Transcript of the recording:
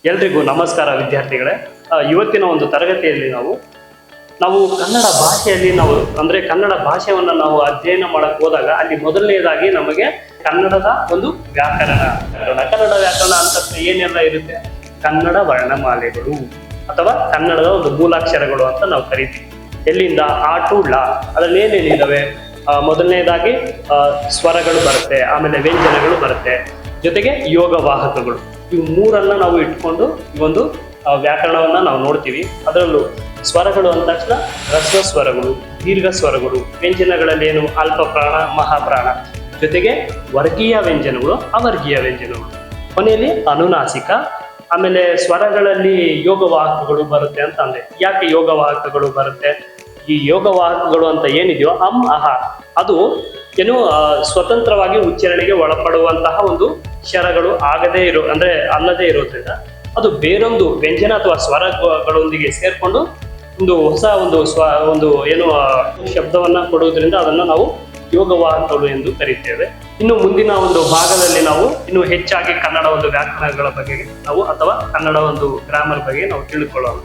ಎಲ್ರಿಗೂ ನಮಸ್ಕಾರ ವಿದ್ಯಾರ್ಥಿಗಳೇ. ಇವತ್ತಿನ ಒಂದು ತರಗತಿಯಲ್ಲಿ ನಾವು ಕನ್ನಡ ಭಾಷೆಯಲ್ಲಿ ಅಂದ್ರೆ ಕನ್ನಡ ಭಾಷೆಯನ್ನ ನಾವು ಅಧ್ಯಯನ ಮಾಡಕ್ ಹೋದಾಗ ಅಲ್ಲಿ ಮೊದಲನೇದಾಗಿ ನಮಗೆ ಕನ್ನಡದ ಒಂದು ವ್ಯಾಕರಣ ಕನ್ನಡ ವ್ಯಾಕರಣ ಅಂತ ಏನೆಲ್ಲ ಇರುತ್ತೆ, ಕನ್ನಡ ವರ್ಣಮಾಲೆಗಳು ಅಥವಾ ಕನ್ನಡದ ಒಂದು ಮೂಲಾಕ್ಷರಗಳು ಅಂತ ನಾವು ಕರಿತೀವಿ. ಎಲ್ಲಿಂದ ಆ ಟು ಳ ಅದ್ರಲ್ಲಿ ಏನೇನಿದಾವೆ, ಮೊದಲನೇದಾಗಿ ಸ್ವರಗಳು ಬರುತ್ತೆ, ಆಮೇಲೆ ವ್ಯಂಜನಗಳು ಬರುತ್ತೆ, ಜೊತೆಗೆ ಯೋಗವಾಹಕಗಳು. ಇವು ಮೂರನ್ನ ನಾವು ಇಟ್ಕೊಂಡು ಈ ಒಂದು ವ್ಯಾಕರಣವನ್ನ ನಾವು ನೋಡ್ತೀವಿ. ಅದರಲ್ಲೂ ಸ್ವರಗಳು ಅಂದ ತಕ್ಷಣ ಹ್ರಸ್ವ ಸ್ವರಗಳು, ದೀರ್ಘ ಸ್ವರಗಳು, ವ್ಯಂಜನಗಳಲ್ಲಿ ಏನು ಅಲ್ಪ ಪ್ರಾಣ, ಮಹಾಪ್ರಾಣ, ಜೊತೆಗೆ ವರ್ಗೀಯ ವ್ಯಂಜನಗಳು, ಅವರ್ಗೀಯ ವ್ಯಂಜನಗಳು, ಕೊನೆಯಲ್ಲಿ ಅನುನಾಸಿಕ. ಆಮೇಲೆ ಸ್ವರಗಳಲ್ಲಿ ಯೋಗವಾಹಕಗಳು ಬರುತ್ತೆ ಅಂತ ಅಂದ್ರೆ ಯಾಕೆ ಯೋಗವಾಹಕಗಳು ಬರುತ್ತೆ? ಈ ಯೋಗವಾಹಕಗಳು ಅಂತ ಏನಿದೆಯೋ ಅಂ ಅಹ ಅದು ಏನು ಸ್ವತಂತ್ರವಾಗಿ ಉಚ್ಚಾರಣೆಗೆ ಒಳಪಡುವಂತಹ ಒಂದು ಶರಗಳು ಅಲ್ಲದೆ ಇರೋದ್ರಿಂದ ಅದು ಬೇರೊಂದು ವ್ಯಂಜನ ಅಥವಾ ಸ್ವರಗಳೊಂದಿಗೆ ಸೇರ್ಕೊಂಡು ಒಂದು ಹೊಸ ಒಂದು ಏನು ಶಬ್ದವನ್ನ ಕೊಡುವುದರಿಂದ ಅದನ್ನ ನಾವು ಯೋಗವಾಹಕಗಳು ಎಂದು ಕರೀತೇವೆ. ಇನ್ನು ಮುಂದಿನ ಒಂದು ಭಾಗದಲ್ಲಿ ನಾವು ಇನ್ನು ಹೆಚ್ಚಾಗಿ ಕನ್ನಡ ಒಂದು ವ್ಯಾಕರಣಗಳ ಬಗ್ಗೆ ಅಥವಾ ಕನ್ನಡ ಒಂದು ಗ್ರಾಮರ್ ಬಗ್ಗೆ ನಾವು ತಿಳ್ಕೊಳ್ಳೋಣ.